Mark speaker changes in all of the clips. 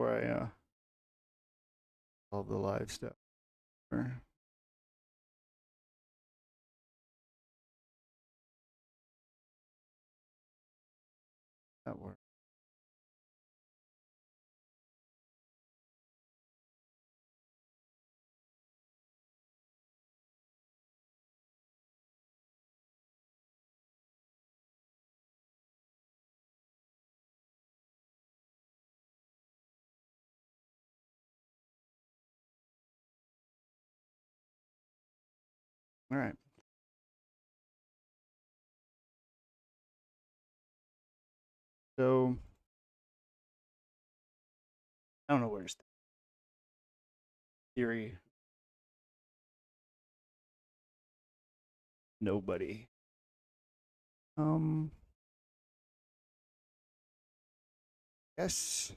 Speaker 1: before I solve the live stuff. That works. All right. So I don't know where to start. Theory. Nobody. Um. Yes.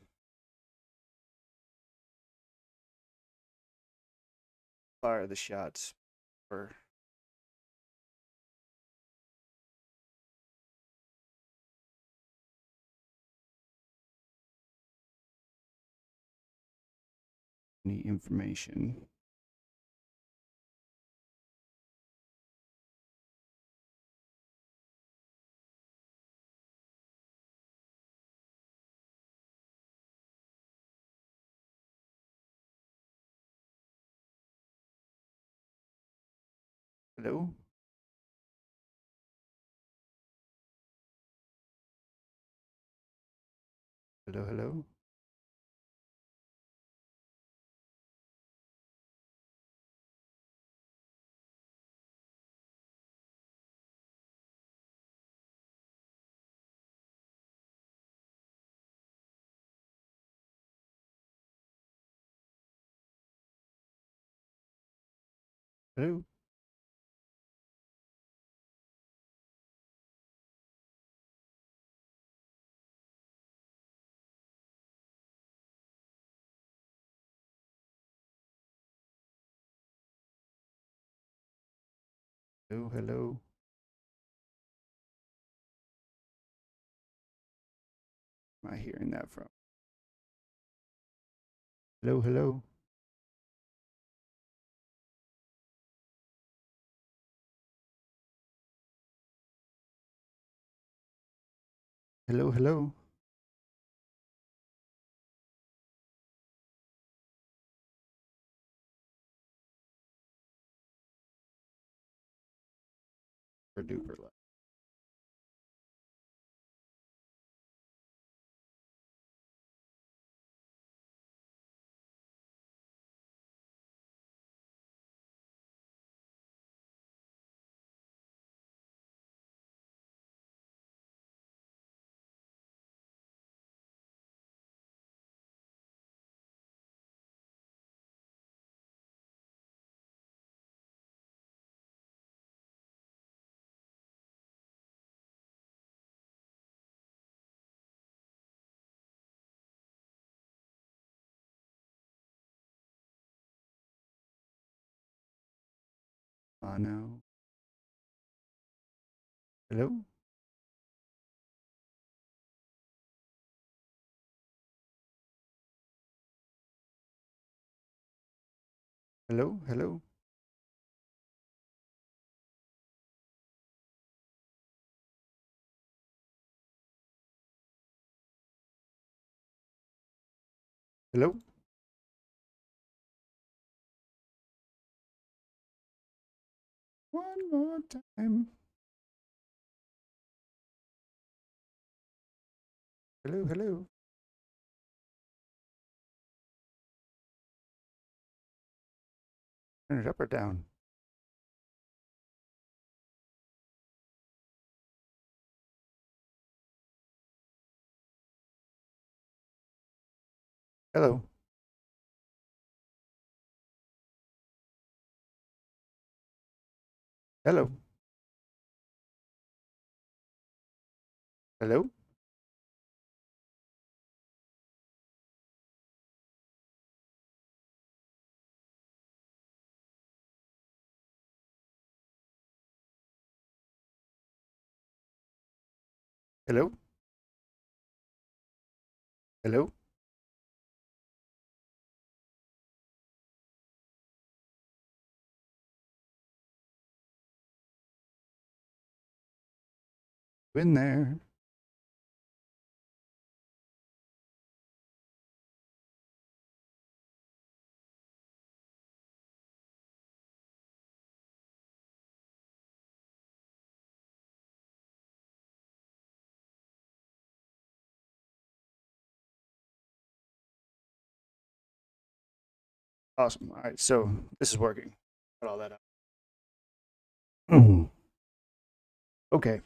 Speaker 1: Fire the shots for any information. Hello. Hello. Hello. Hello. Hello. Hello. Am I hearing that from? Hello. Hello. Hello. Hello. For duper loud. No. Hello. Hello. Hello. Hello. One more time. Hello. Hello. Turn it up or down. Hello. Hello. Hello. Hello. Hello. In there. Awesome. All right, so this is working. Got all that up. Okay.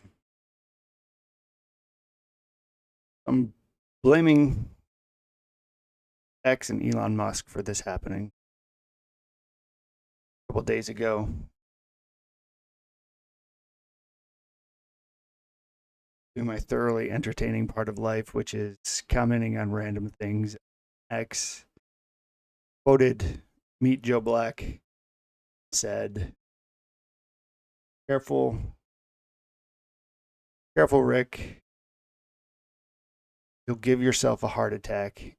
Speaker 1: I'm blaming X and Elon Musk for this happening a couple days ago. Doing my thoroughly entertaining part of life, which is commenting on random things. X quoted Meet Joe Black, said, "Careful, careful, Rick. You'll give yourself a heart attack."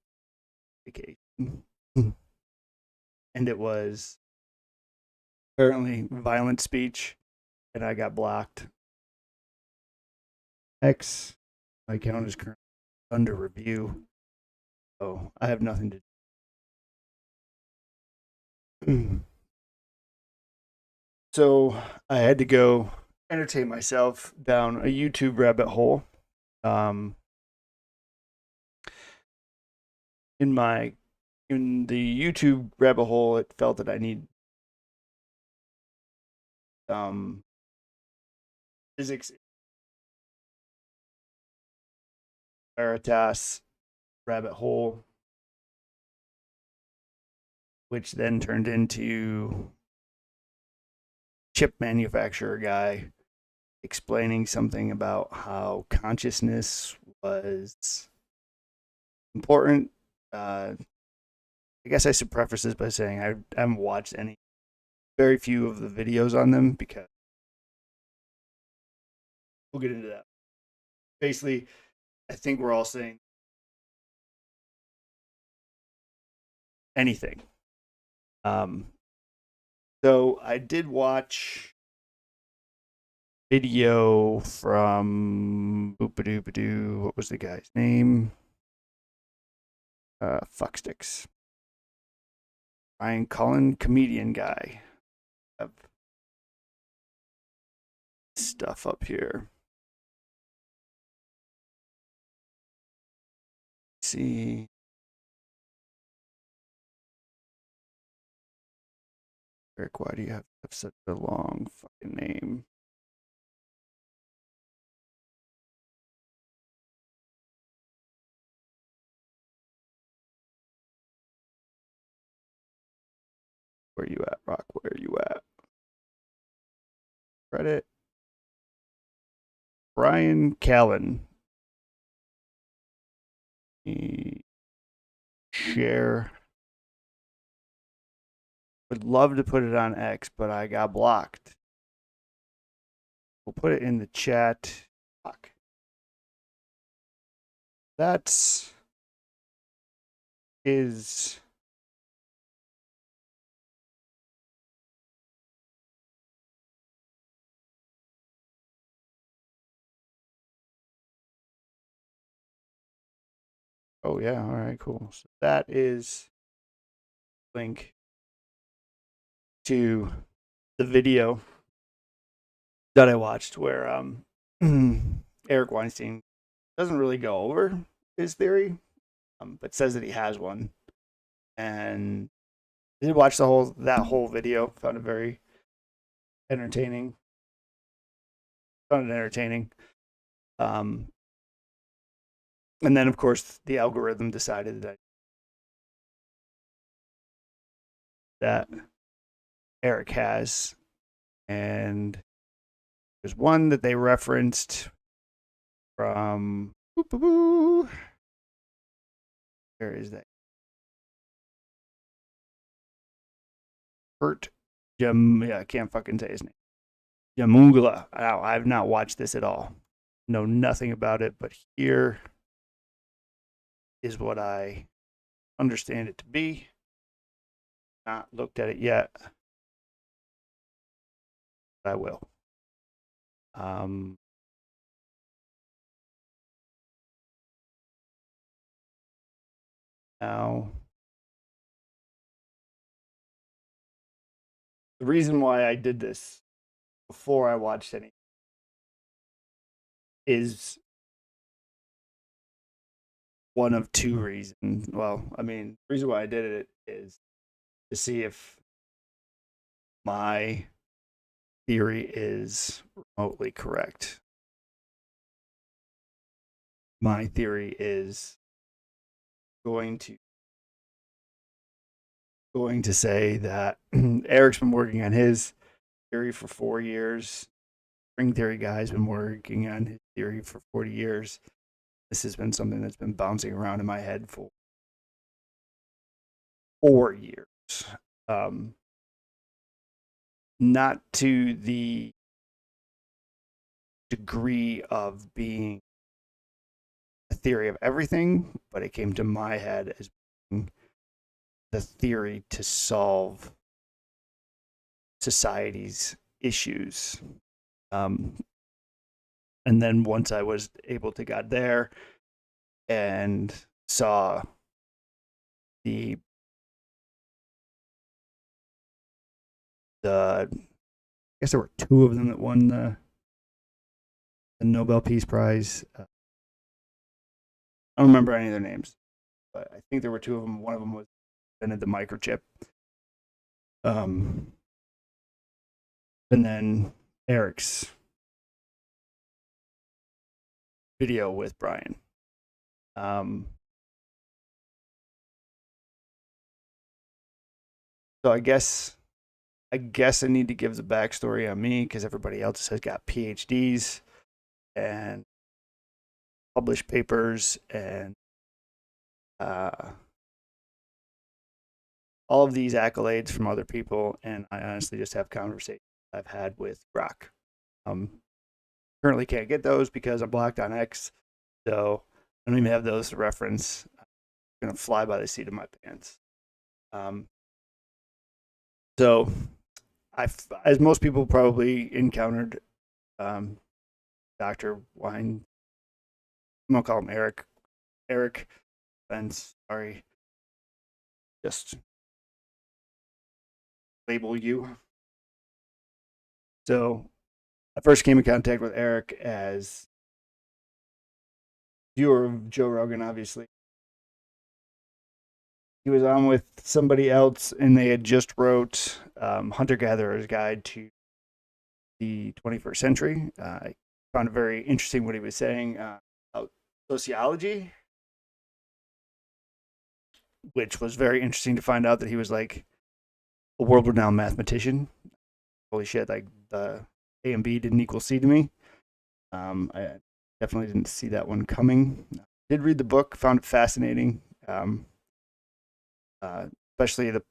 Speaker 1: And it was apparently violent speech, and I got blocked. X, my account is currently under review, so I have nothing to do. So I had to go entertain myself down a YouTube rabbit hole. Um, in the YouTube rabbit hole, it felt that I need physics Veritas rabbit hole, which then turned into chip manufacturer guy explaining something about how consciousness was important. I guess I should preface this by saying I haven't watched very few of the videos on them because we'll get into that. Basically, I think we're all saying anything. Um, so I did watch video from Boopadoo. What was the guy's name? Fucksticks. Ryan Cullen, comedian guy. I have stuff up here. Let's see. Eric, why do you have such a long fucking name? Where you at, Rock? Where you at? Reddit. Brian Callen. Share. Would love to put it on X, but I got blocked. We'll put it in the chat. Fuck. That's is oh yeah, all right, cool. So that is link to the video that I watched where Eric Weinstein doesn't really go over his theory, but says that he has one. And I did watch that whole video. Found it very entertaining. Found it entertaining. Um, and then of course the algorithm decided that Eric has, and there's one that they referenced from. Where is that? Kurt Yeah, I can't fucking say his name. Jamungla. I've not watched this at all. Know nothing about it, but here is what I understand it to be. Not looked at it yet. But I will. Now, the reason why I did this before I watched any is one of two reasons. Well, I mean, the reason why I did it is to see if my theory is remotely correct. My theory is going to say that Eric's been working on his theory for 4 years. String theory guy's been working on his theory for 40 years. This has been something that's been bouncing around in my head for 4 years. Um, not to the degree of being a theory of everything, but it came to my head as being the theory to solve society's issues. And then once I was able to get there and saw the I guess there were two of them that won the Nobel Peace Prize. I don't remember any of their names, but I think there were two of them. One of them was invented the microchip. And then Eric's video with Brian. So I guess I need to give the backstory on me because everybody else has got PhDs and published papers and all of these accolades from other people, and I honestly just have conversations I've had with Brock. Currently can't get those because I'm blocked on X, so I don't even have those to reference. I'm gonna fly by the seat of my pants. So as most people probably encountered, Dr. Wine, I'm gonna call him Eric. Eric Spence, sorry. Just label you. So I first came in contact with Eric as viewer of Joe Rogan, obviously. He was on with somebody else, and they had just wrote Hunter Gatherer's Guide to the 21st Century. I found it very interesting what he was saying about sociology, which was very interesting to find out that he was like a world-renowned mathematician. Holy shit! Like the A and B didn't equal C to me. I definitely didn't see that one coming. Did read the book, found it fascinating. Especially the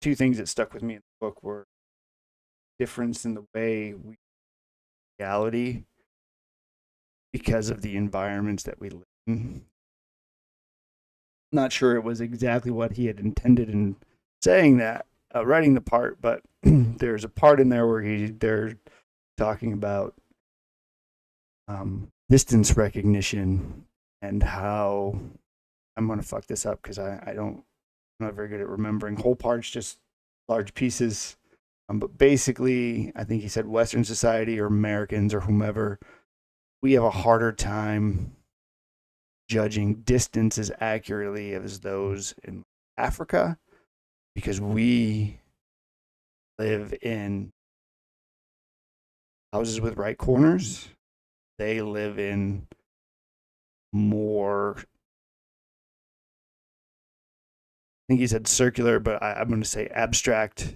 Speaker 1: two things that stuck with me in the book were difference in the way we reality because of the environments that we live in. Not sure it was exactly what he had intended in saying that, writing the part, but there's a part in there where they're talking about distance recognition and how I'm going to fuck this up because I'm not very good at remembering whole parts, just large pieces. But basically, I think he said Western society or Americans or whomever, we have a harder time judging distance as accurately as those in Africa because we live in houses with right corners. They live in more, I think he said circular, but I'm going to say abstract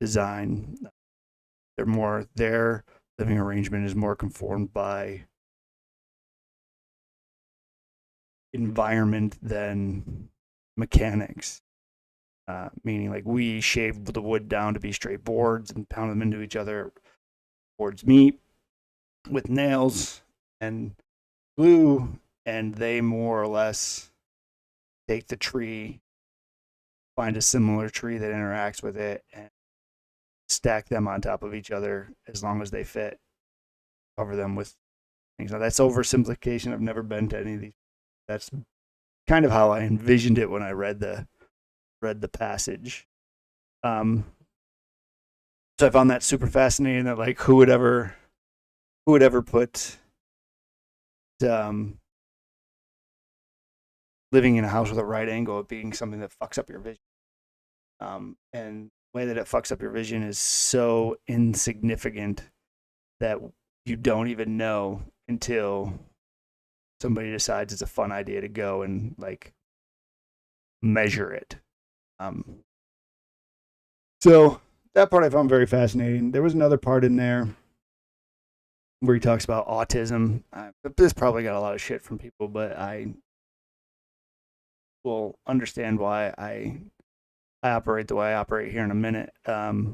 Speaker 1: design. Their living arrangement is more conformed by environment than mechanics. Meaning, like, we shave the wood down to be straight boards and pound them into each other. Boards meet with nails and glue, and they more or less take the tree, find a similar tree that interacts with it, and stack them on top of each other as long as they fit. Cover them with things. Now, that's oversimplification. I've never been to any of these. That's kind of how I envisioned it when I read the passage. Um, so I found that super fascinating. That like who would ever put um, living in a house with a right angle at being something that fucks up your vision. And the way that it fucks up your vision is so insignificant that you don't even know until somebody decides it's a fun idea to go and like measure it. Um, so that part I found very fascinating. There was another part in there where he talks about autism. This probably got a lot of shit from people, but I will understand why I operate the way I operate here in a minute. But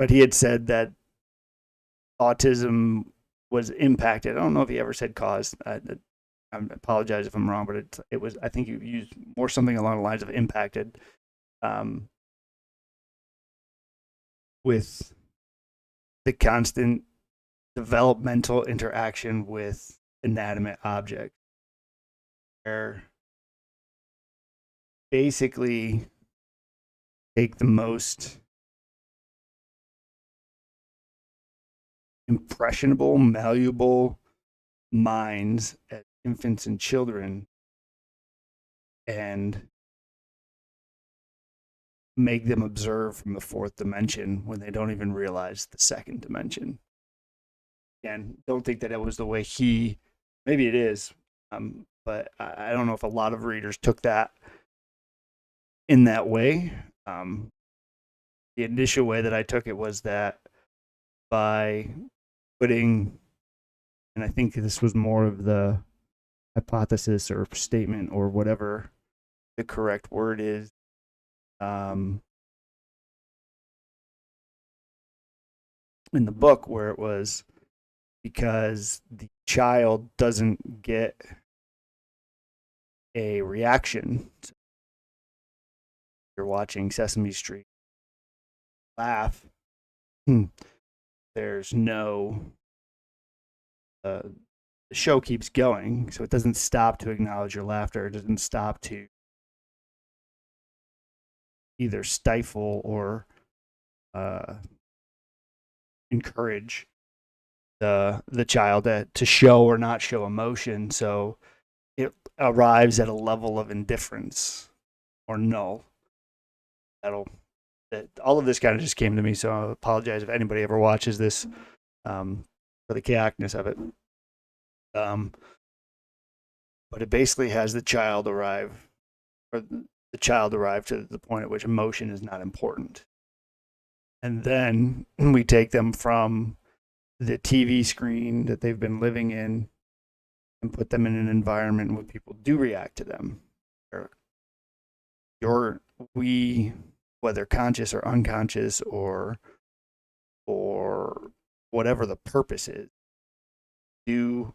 Speaker 1: he had said that autism was impacted. I don't know if he ever said caused. I apologize if I'm wrong, but it was. I think you used more something along the lines of impacted, um, with the constant developmental interaction with inanimate objects, where basically take the most impressionable, malleable minds as infants and children and make them observe from the fourth dimension when they don't even realize the second dimension. And don't think that it was the way maybe it is, but I don't know if a lot of readers took that in that way. The initial way that I took it was that by putting, and I think this was more of the hypothesis or statement or whatever the correct word is, in the book, where it was because the child doesn't get a reaction. So you're watching Sesame Street, laugh. There's no. The show keeps going, so it doesn't stop to acknowledge your laughter. It doesn't stop to either stifle or uh, encourage the child to show or not show emotion. So it arrives at a level of indifference or null. All of this kind of just came to me, so I apologize if anybody ever watches this, for the chaoticness of it. But it basically has the child arrive to the point at which emotion is not important. And then we take them from the TV screen that they've been living in and put them in an environment where people do react to them. We, whether conscious or unconscious or whatever the purpose is, do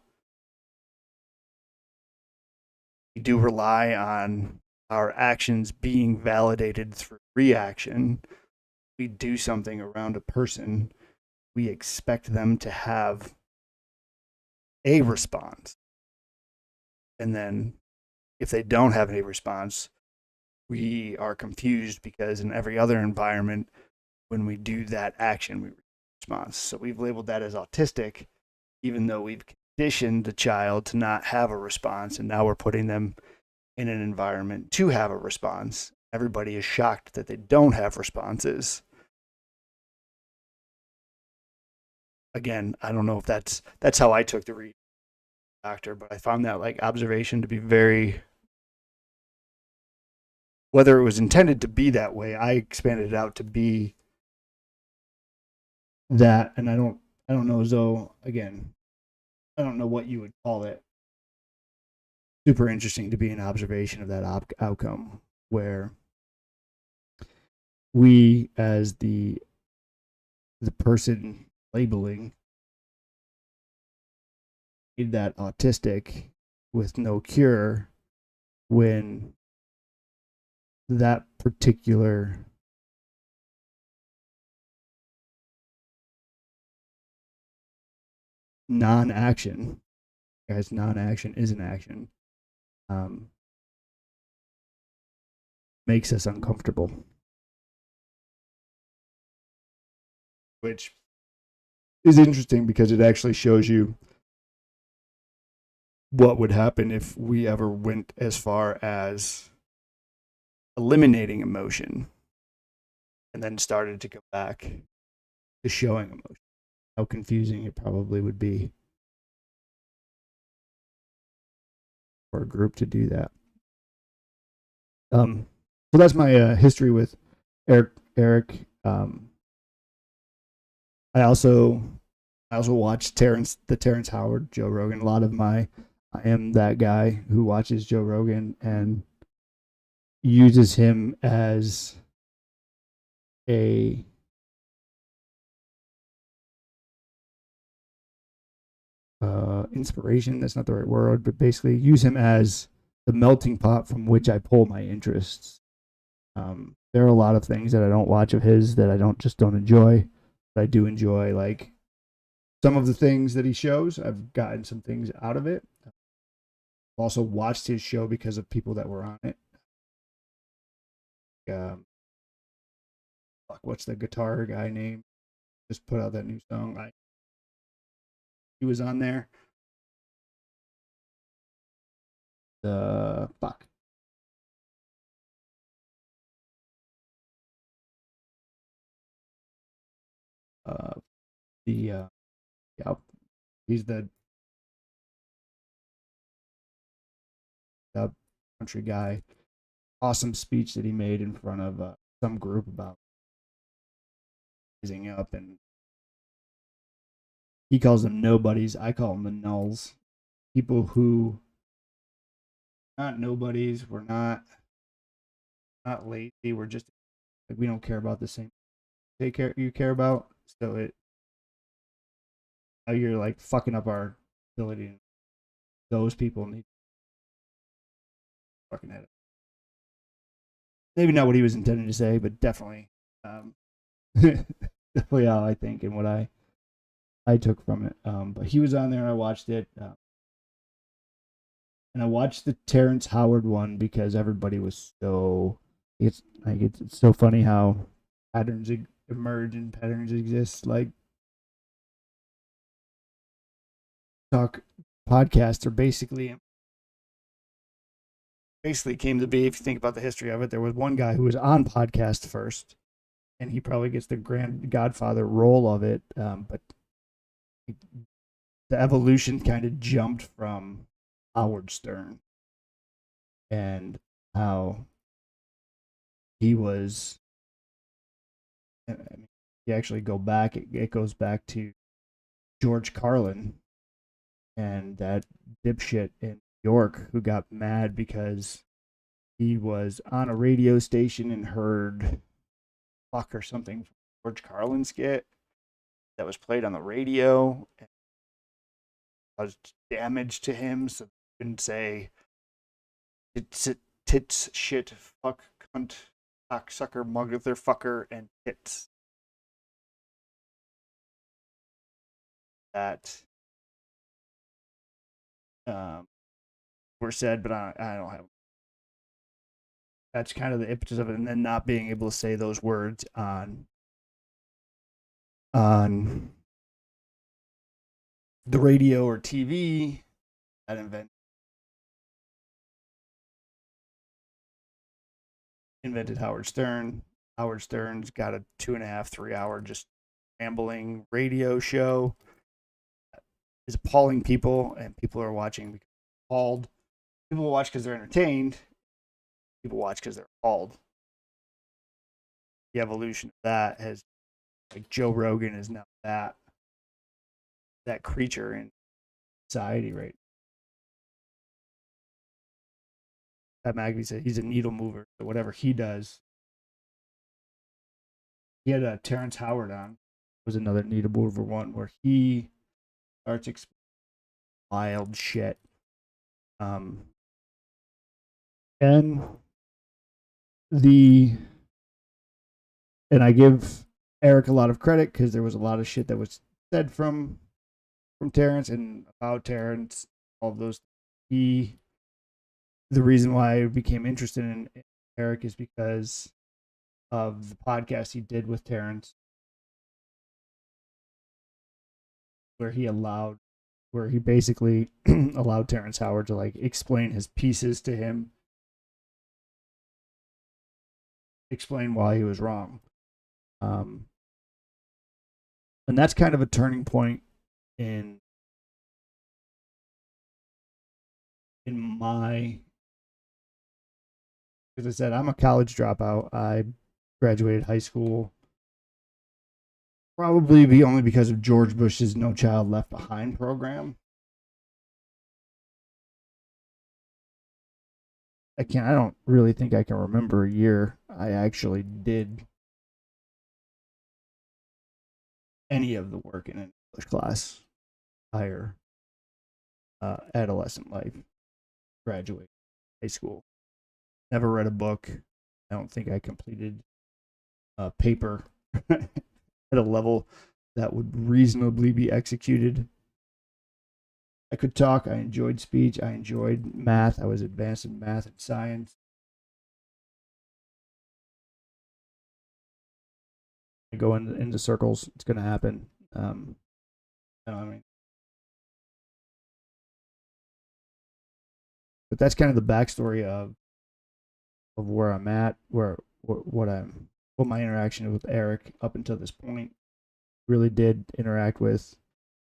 Speaker 1: rely on our actions being validated through reaction. We do something around a person, we expect them to have a response. And then if they don't have any response, we are confused because in every other environment, when we do that action, we response. So we've labeled that as autistic, even though we've conditioned the child to not have a response, and now we're putting them in an environment to have a response. Everybody is shocked that they don't have responses. Again, I don't know if that's how I took the read, doctor, but I found that like observation to be very, whether it was intended to be that way, I expanded it out to be that, and I don't know as though, again, I don't know what you would call it. Super interesting to be an observation of that outcome where we, as the person labeling, made that autistic with no cure, when that particular non-action, guys, non-action is an action, makes us uncomfortable. Which is interesting because it actually shows you what would happen if we ever went as far as eliminating emotion and then started to go back to showing emotion. How confusing it probably would be for a group to do that. So that's my history with Eric. I also watched the Terrence Howard, Joe Rogan. I am that guy who watches Joe Rogan and uses him as a inspiration. That's not the right word, but basically use him as the melting pot from which I pull my interests. There are a lot of things that I don't watch of his that I don't enjoy, but I do enjoy. Like some of the things that he shows, I've gotten some things out of it. I've also watched his show because of people that were on it. What's the guitar guy name? Just put out that new song. He was on there. Fuck. Yeah, he's the country guy. Awesome speech that he made in front of some group about rising up, and he calls them nobodies. I call them the nulls. People who not nobodies. We're not lazy. We're just like we don't care about the same you care about. So now you're like fucking up our ability. Those people need fucking head. Maybe not what he was intending to say, but definitely, definitely how I think and what I took from it. But he was on there and I watched it. And I watched the Terrence Howard one because everybody was it's so funny how patterns emerge and patterns exist. Like podcasts are basically came to be. If you think about the history of it, there was one guy who was on podcast first, and he probably gets the grand godfather role of it. But the evolution kind of jumped from Howard Stern and how he was. I mean, you actually go back, it goes back to George Carlin and that dipshit in New York who got mad because he was on a radio station and heard fuck or something from George Carlin skit that was played on the radio and caused damage to him. So he couldn't say tits, shit, fuck, cunt, cocksucker, motherfucker, and tits. That were said, but I don't have. That's kind of the impetus of it, and then not being able to say those words on the radio or TV. That invented Howard Stern. Howard Stern's got a 2.5, 3 hour just rambling radio show. Is appalling people, and people are watching because they're appalled. People watch because they're entertained. People watch because they're appalled. The evolution of that has, like Joe Rogan is now that creature in society, right? Pat McAfee said he's a needle mover. So whatever he does, he had Terrence Howard on. Was another needle mover one where he starts explaining wild shit. And I give Eric a lot of credit because there was a lot of shit that was said from Terrence and about Terrence, all of those. the reason why I became interested in Eric is because of the podcast he did with Terrence, where he basically allowed Terrence Howard to like explain his pieces to him, explain why he was wrong. And that's kind of a turning point in my, as I said, I'm a college dropout. I graduated high school probably only because of George Bush's No Child Left Behind program. I don't really think I can remember a year I actually did any of the work in an English class higher adolescent life, graduate high school. Never read a book. I don't think I completed a paper at a level that would reasonably be executed. I could talk. I enjoyed speech. I enjoyed math. I was advanced in math and science. I go into circles. It's going to happen. You know what I mean? But that's kind of the backstory of where I'm at, what my interaction with Eric up until this point. Really did interact with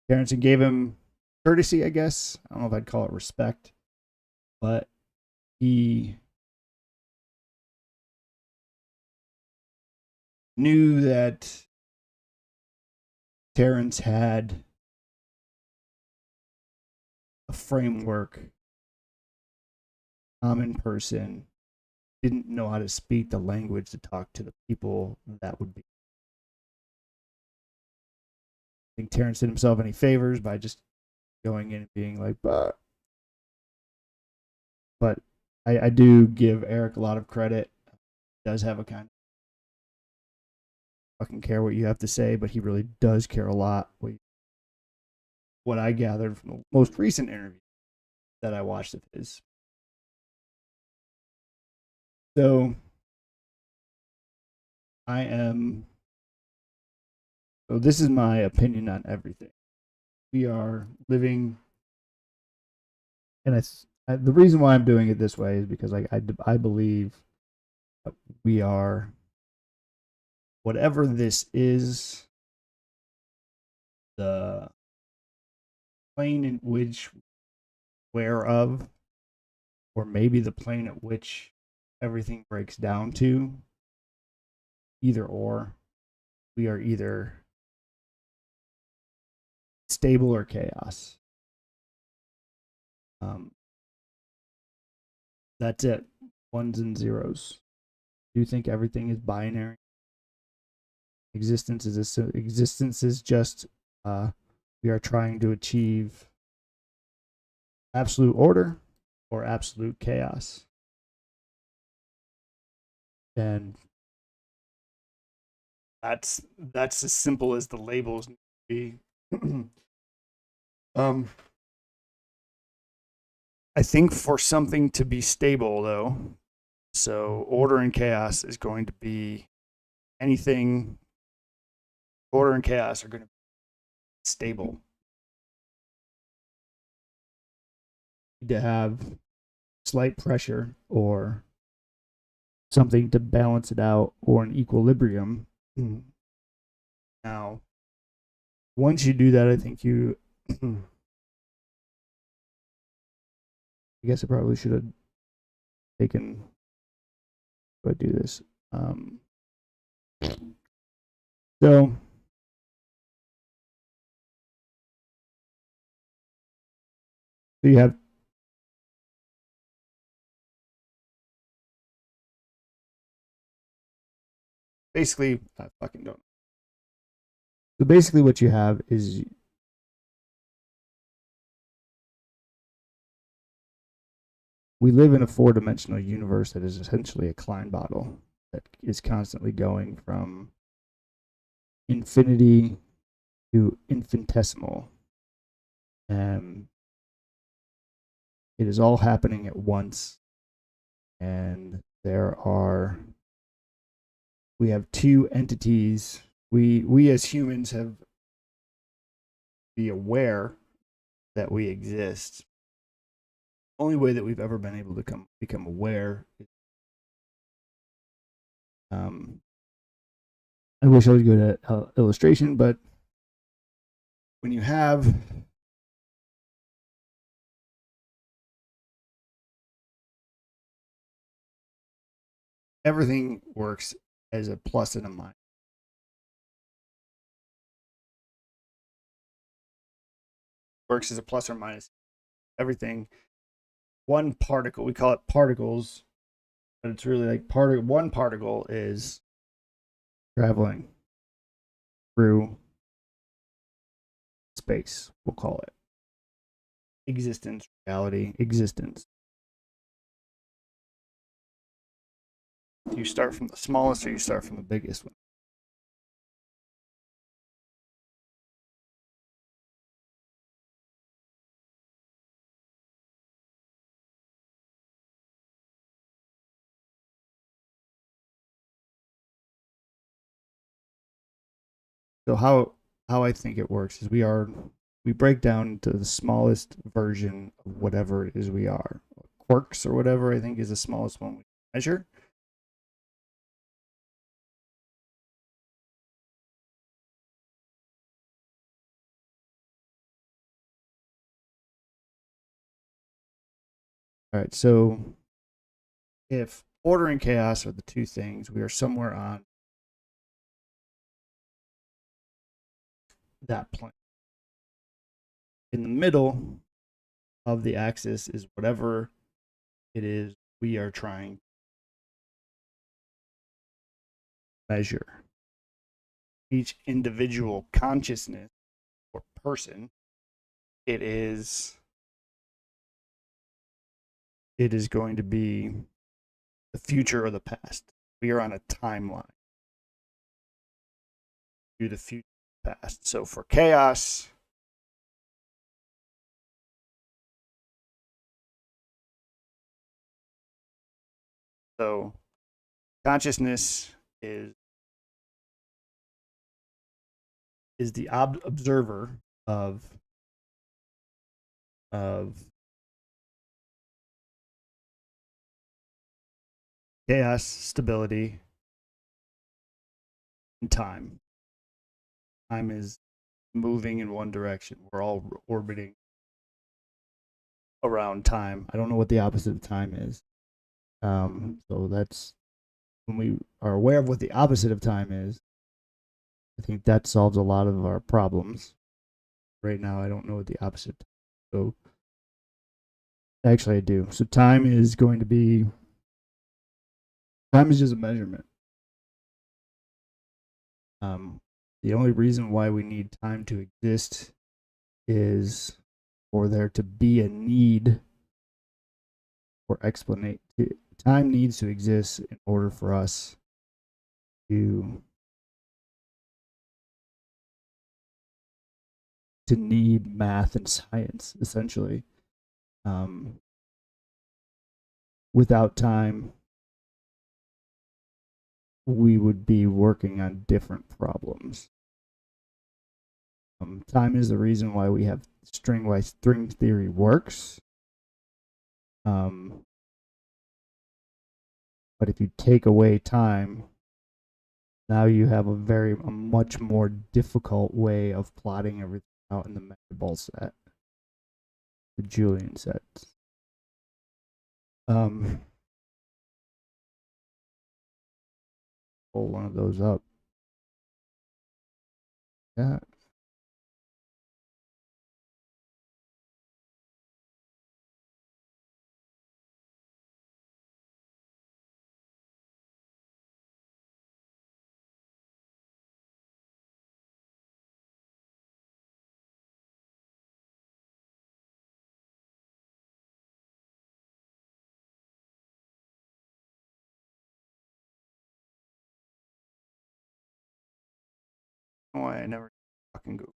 Speaker 1: Terrence and gave him courtesy, I guess. I don't know if I'd call it respect, but he knew that Terrence had a framework. Common person didn't know how to speak the language to talk to the people that would be. I think Terrence did himself any favors by just going in and being like, but I do give Eric a lot of credit. He does have a kind of fucking care what you have to say, but he really does care a lot. What I gathered from the most recent interview that I watched of his. So this is my opinion on everything. We are living, and the reason why I'm doing it this way is because I believe that we are, whatever this is, the plane in which we're of, or maybe the plane at which everything breaks down to, either or, we are either stable or chaos. That's it. Ones and zeros. Do you think everything is binary? Existence is just we are trying to achieve absolute order or absolute chaos. And that's as simple as the labels need to be. I think for something to be stable, though, so order and chaos is going to be anything. Order and chaos are going to be stable. You need to have slight pressure or something to balance it out, or an equilibrium. Now, once you do that, I think you. I guess I probably should have taken. But do this. So you have basically, I fucking don't. So basically, what you have is we live in a four-dimensional universe that is essentially a Klein bottle that is constantly going from infinity to infinitesimal. It is all happening at once and we have two entities. We as humans have to be aware that we exist. Only way that we've ever been able to become aware is, I wish I was good at illustration, but when you have everything works as a plus and a minus. Works as a plus or minus. Everything. One particle, we call it particles, but it's really like one particle is traveling through space, we'll call it. Existence, reality, existence. Do you start from the smallest or you start from the biggest one? So how I think it works is we break down to the smallest version of whatever it is we are. Quarks or whatever I think is the smallest one we measure. All right, so if order and chaos are the two things, we are somewhere on that plane. In the middle of the axis is whatever it is we are trying to measure. Each individual consciousness or person, it is going to be the future or the past. We are on a timeline to the future past. So for chaos, so consciousness is the observer of chaos, stability, and time. Time is moving in one direction. We're all orbiting around time. I don't know what the opposite of time is. So that's when we are aware of what the opposite of time is. I think that solves a lot of our problems. Right now, I don't know what the opposite. So actually, I do. So time is just a measurement. The only reason why we need time to exist is for there to be a need for explanation. Time needs to exist in order for us to need math and science, essentially. Without time, we would be working on different problems. Time is the reason why we have string theory works. But if you take away time, now you have a much more difficult way of plotting everything out in the measurable set, the Julian sets. Pull one of those up. Yeah. Why I never fucking go.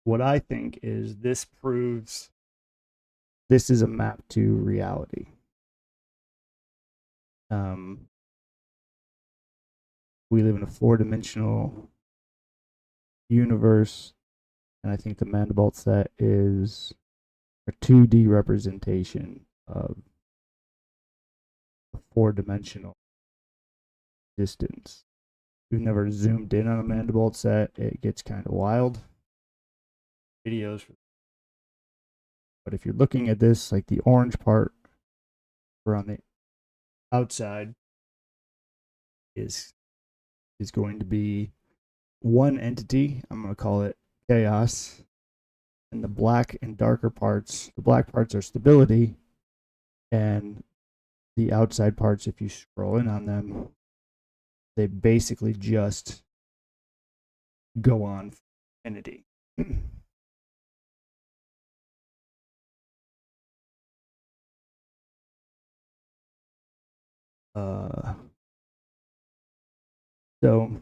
Speaker 1: what I think is this proves this is a map to reality. Um, we live in a four-dimensional universe, and I think the Mandelbrot set is a 2D representation of a four-dimensional distance. We've never zoomed in on a Mandelbrot set. It gets kind of wild. Videos, but if you're looking at this, like the orange part around the outside is going to be one entity. I'm going to call it chaos. And the black and darker parts, the black parts are stability, and the outside parts, if you scroll in on them, they basically just go on infinity. uh, so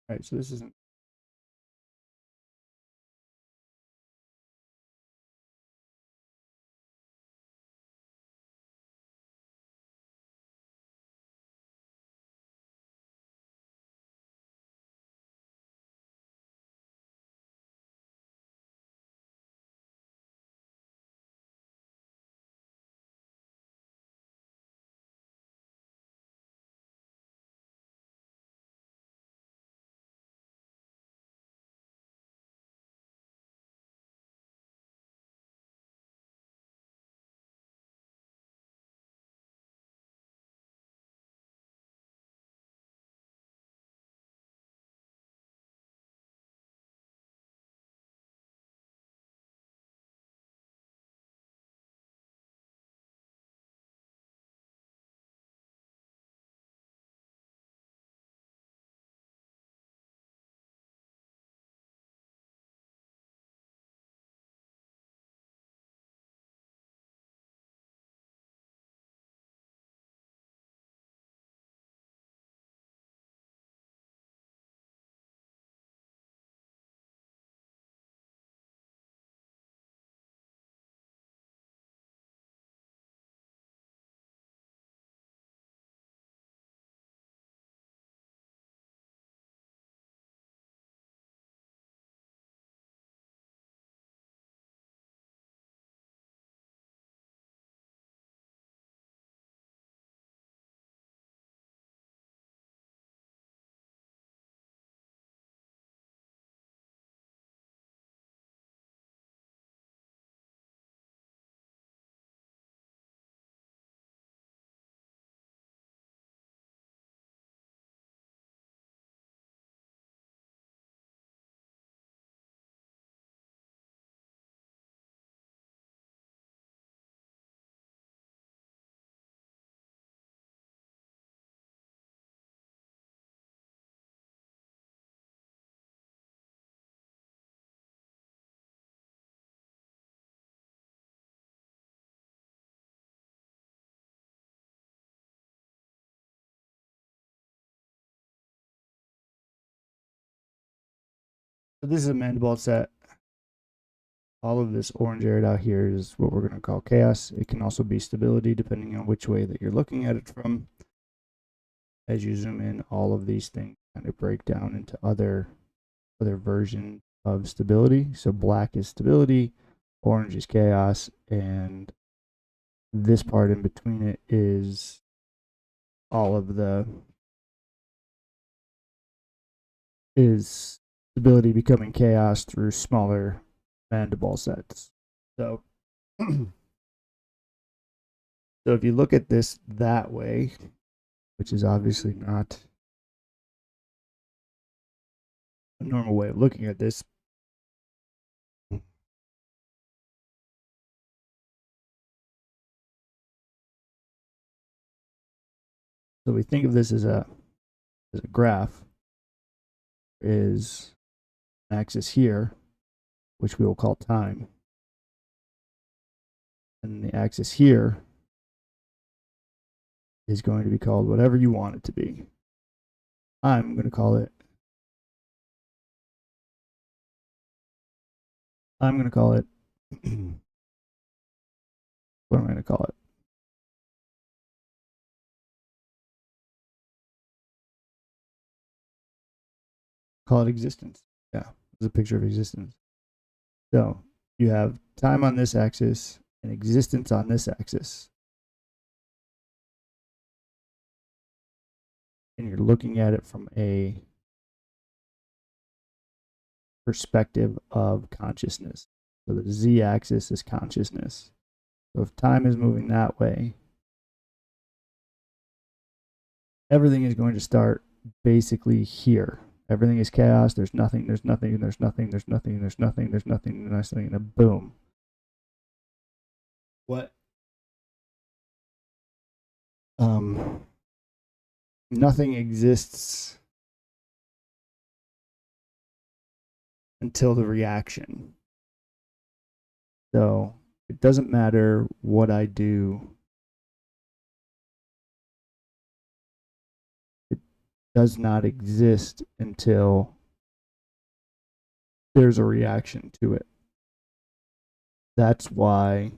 Speaker 1: all right, so this isn't. So this is a Mandelbrot set. All of this orange area out here is what we're going to call chaos. It can also be stability depending on which way that you're looking at it from. As you zoom in, all of these things kind of break down into other versions of stability. So black is stability, orange is chaos, and this part in between it is all of the is stability becoming chaos through smaller Mandelbrot sets. So So if you look at this that way, which is obviously not a normal way of looking at this, so we think of this as a graph, is an axis here, which we will call time, and the axis here is going to be called whatever you want it to be. I'm going to call it I'm going to call it what am I going to call it? Call it existence. Yeah, it's a picture of existence. So you have time on this axis and existence on this axis. And you're looking at it from a perspective of consciousness. So the z axis is consciousness. So if time is moving that way, everything is going to start basically here. Everything is chaos. There's nothing, there's nothing, there's nothing, there's nothing, there's nothing, there's nothing, there's nothing, and then boom. What? Nothing exists until the reaction. So it doesn't matter what I do. It does not exist until there's a reaction to it. That's why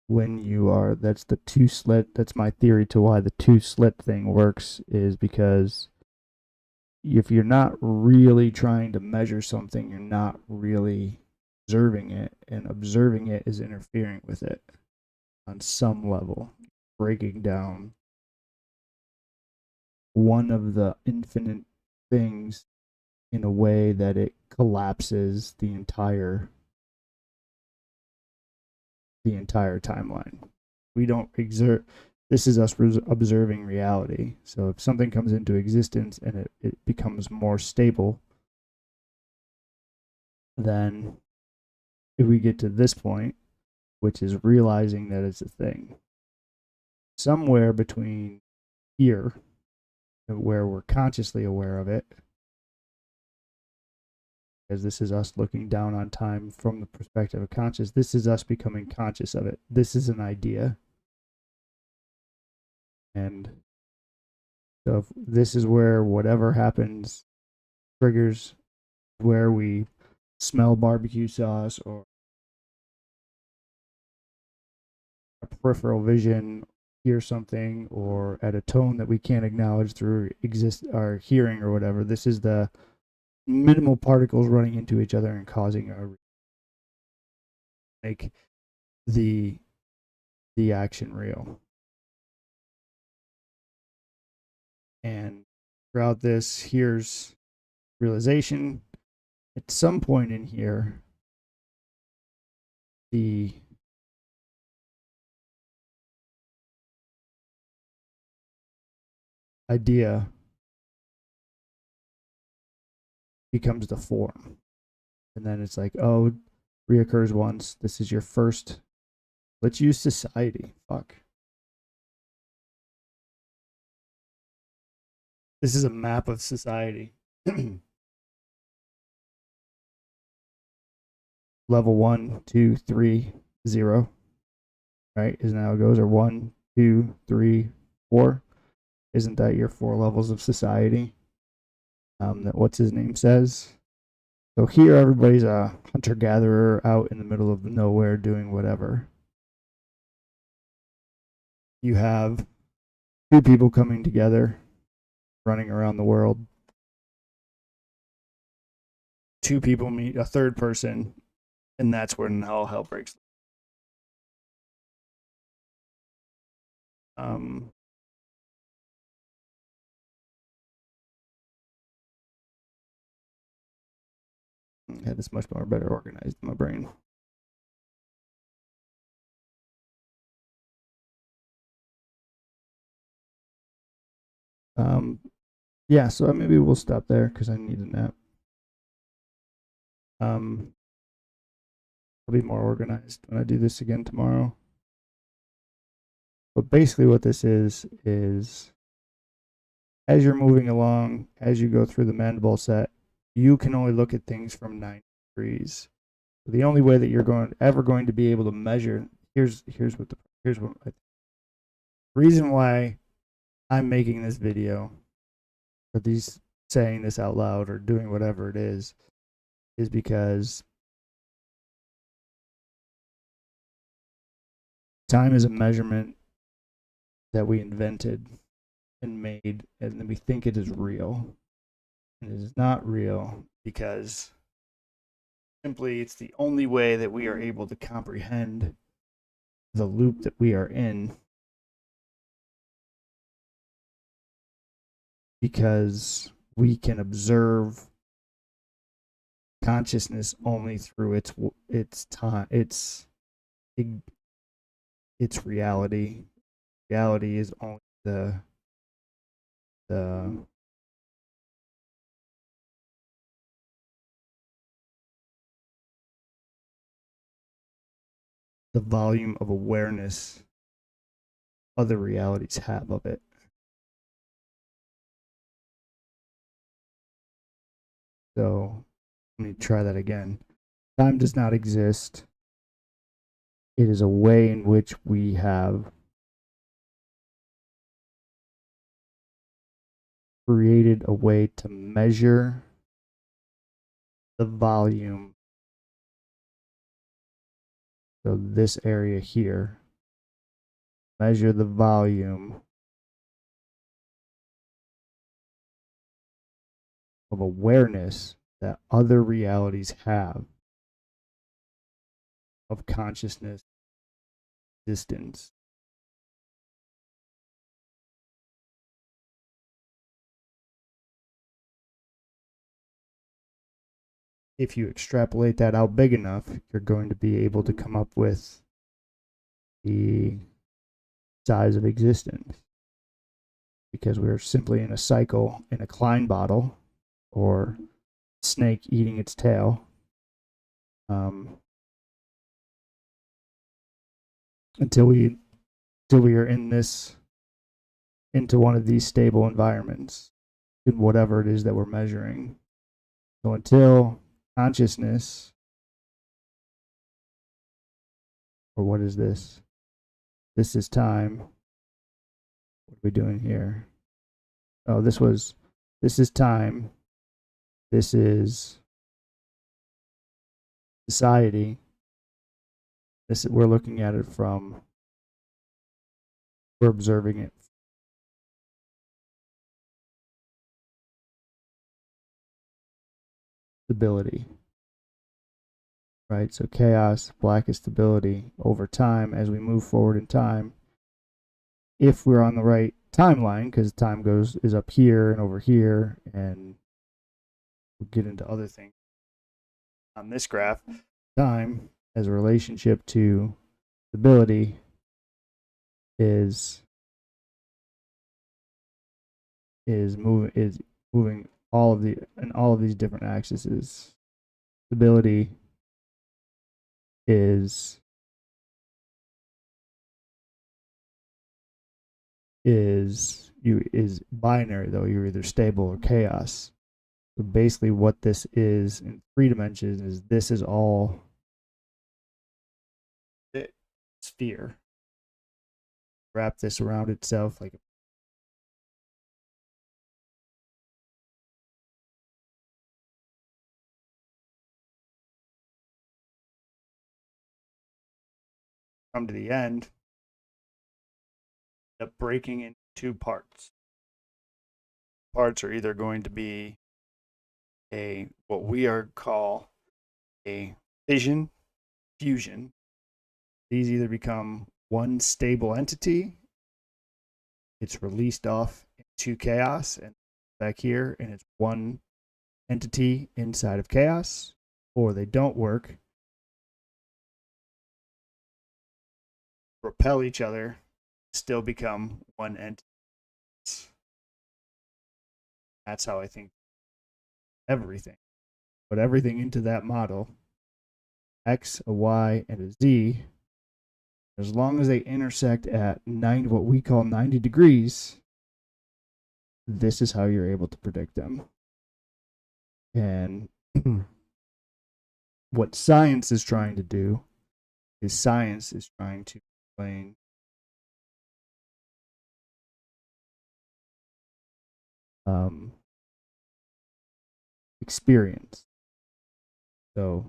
Speaker 1: when you are, that's the two slit, that's my theory to why the two slit thing works, is because if you're not really trying to measure something, you're not really observing it, and observing it is interfering with it on some level, breaking down one of the infinite things in a way that it collapses the entire timeline. We don't exert, this is us observing reality. So if something comes into existence and it becomes more stable, then if we get to this point, which is realizing that it's a thing, somewhere between here, where we're consciously aware of it, because this is us looking down on time from the perspective of conscious, this is us becoming conscious of it. This is an idea. And so if this is where whatever happens triggers, where we smell barbecue sauce or a peripheral vision, hear something, or at a tone that we can't acknowledge through our hearing or whatever. This is the minimal particles running into each other and causing a make the action real. And throughout this, here's realization. At some point in here, the idea becomes the form. And then it's like, oh, reoccurs once. This is your first. Let's use society. Fuck. This is a map of society. Level 1, 2, 3, 0. Right? Isn't that how it goes? Or 1, 2, 3, 4. Isn't that your 4 levels of society? That what's his name says. So here, everybody's a hunter gatherer out in the middle of nowhere doing whatever. You have 2 people coming together, running around the world. 2 people meet a third person, and that's when all hell breaks. I had this much more better organized in my brain. Yeah, so maybe we'll stop there because I need a nap. I'll be more organized when I do this again tomorrow. But basically, what this is as you're moving along, as you go through the mandible set, you can only look at things from 90 degrees. The only way that you're ever going to be able to measure here's what the reason why I'm making this video, or these saying this out loud or doing whatever it is because time is a measurement that we invented and made, and then we think it is real. And it is not real because simply it's the only way that we are able to comprehend the loop that we are in, because we can observe consciousness only through its time, its reality. Reality is only the the volume of awareness other realities have of it. So let me try that again. Time does not exist. It is a way in which we have created a way to measure the volume. So this area here, measure the volume of awareness that other realities have of consciousness existence. If you extrapolate that out big enough, you're going to be able to come up with the size of existence. Because we're simply in a cycle in a Klein bottle, or snake eating its tail. Until we are into one of these stable environments in whatever it is that we're measuring. So until consciousness, or what is this? This is time. What are we doing here? Oh, this is time. This is society. We're looking at it from, we're observing it. Stability. Right? So chaos, black is stability. Over time, as we move forward in time, if we're on the right timeline, because time is up here and over here, and we'll get into other things on this graph. Time as a relationship to stability is moving all of these different axes. Stability is binary, though. You're either stable or chaos. So basically what this is in 3 dimensions is this is all sphere. Wrap this around itself like come to the end, up breaking into 2 parts. Parts are either going to be what we call a fission, fusion. These either become one stable entity, it's released off into chaos and back here, and it's one entity inside of chaos, or they don't work, repel each other, still become one entity. That's how I think everything. Put everything into that model, X, a Y, and a Z. As long as they intersect at what we call 90 degrees, this is how you're able to predict them. And what science is trying to do is science is trying to explain experience. So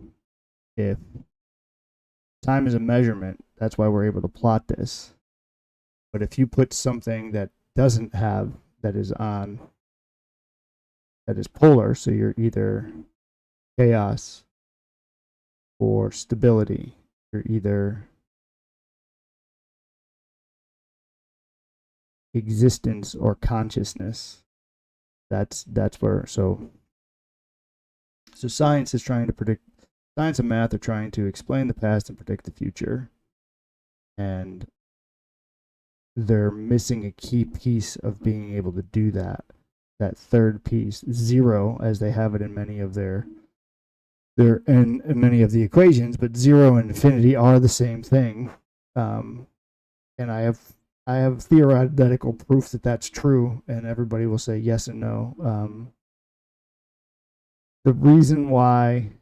Speaker 1: if time is a measurement, that's why we're able to plot this. But if you put something that doesn't have, that is polar, so you're either chaos or stability, you're either existence or consciousness. That's where so science is trying to predict. Science and math are trying to explain the past and predict the future, and they're missing a key piece of being able to do that. That third piece, zero, as they have it in many of in many of the equations, but zero and infinity are the same thing. And I have theoretical proof that that's true, and everybody will say yes and no. The reason why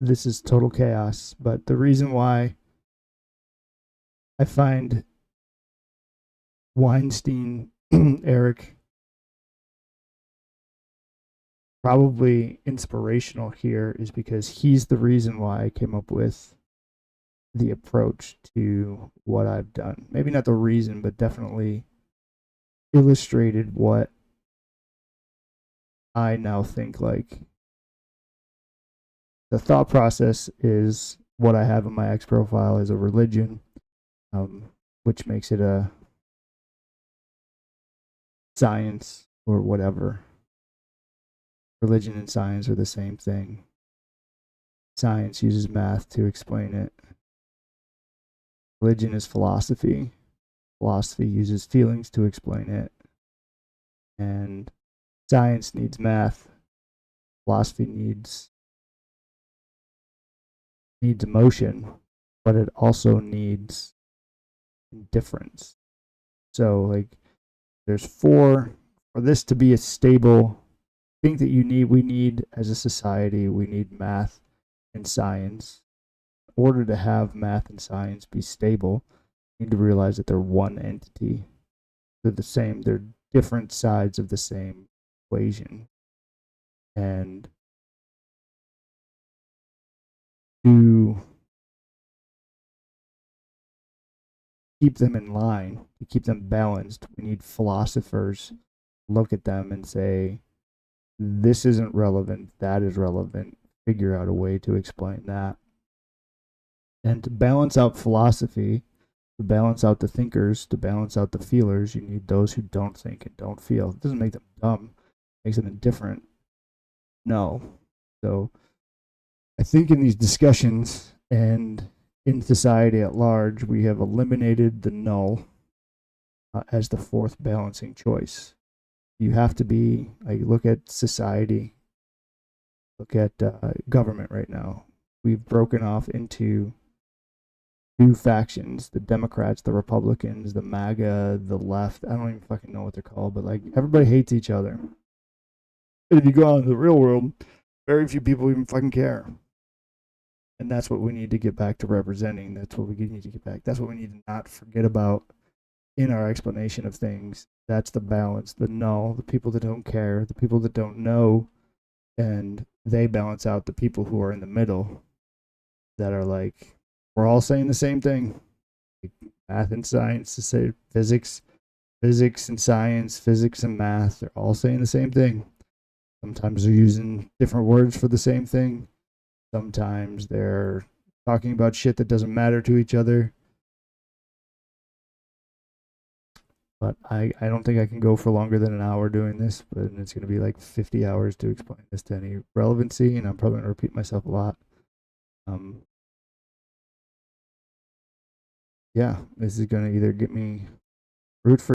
Speaker 1: this is total chaos, but the reason why I find Weinstein, Eric, probably inspirational here is because he's the reason why I came up with the approach to what I've done. Maybe not the reason, but definitely illustrated what I now think like. The thought process is what I have in my X profile is a religion, which makes it a science or whatever. Religion and science are the same thing. Science uses math to explain it. Religion is philosophy. Philosophy uses feelings to explain it. And science needs math. Philosophy needs emotion, but it also needs indifference. So like there's for this to be a stable thing that we need as a society, we need math and science. In order to have math and science be stable, you need to realize that they're one entity. They're the same, they're different sides of the same equation. And to keep them in line, to keep them balanced, we need philosophers look at them and say, this isn't relevant, that is relevant, figure out a way to explain that. And to balance out philosophy, to balance out the thinkers, to balance out the feelers, you need those who don't think and don't feel. It doesn't make them dumb, it makes them indifferent. No. So I think in these discussions and in society at large, we have eliminated the null as the fourth balancing choice. You have to be, like, look at society, look at government right now. We've broken off into two factions, the Democrats, the Republicans, the MAGA, the left. I don't even fucking know what they're called, but like everybody hates each other. And if you go out into the real world, very few people even fucking care. And that's what we need to get back to representing. That's what we need to get back. That's what we need to not forget about in our explanation of things. That's the balance, the null, the people that don't care, the people that don't know, and they balance out the people who are in the middle that are like, we're all saying the same thing. Math and science, to say physics and science, physics and math, they're all saying the same thing. Sometimes they're using different words for the same thing. Sometimes they're talking about shit that doesn't matter to each other. But I don't think I can go for longer than an hour doing this, but it's going to be like 50 hours to explain this to any relevancy, and I'm probably going to repeat myself a lot. Yeah, this is going to either get me root for